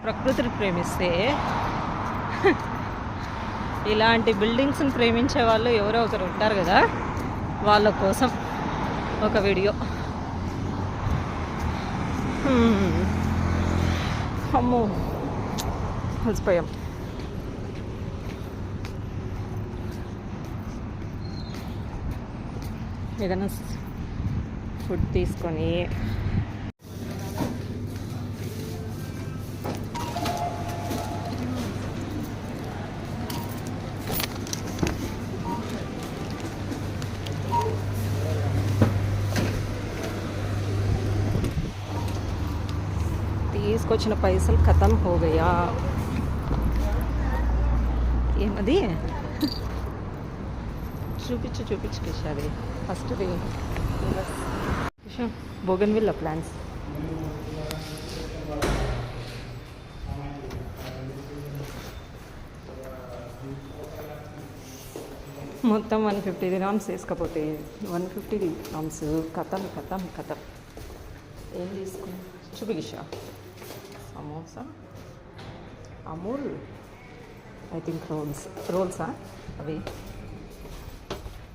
ప్రకృతిని ప్రేమిస్తే ఇలాంటి బిల్డింగ్స్ని ప్రేమించే వాళ్ళు ఎవరో ఒకరు ఉంటారు కదా, వాళ్ళ కోసం ఒక వీడియో. అమ్మో అలసిపోయాం. ఏదైనా ఫుడ్ తీసుకొని తీసుకొచ్చిన పైసలు ఖతం హోగయా. ఏమది చూపించు కిషాది ఫస్ట్ బోగన్విల్లా ప్లాంట్స్. మొత్తం 150 dirhams వేసుకపోతే 150 dirhams కథం. ఏం తీసుకున్నా చూపిషా. సమోసా, అమూల్, ఐ థింక్ రోల్సా అవి.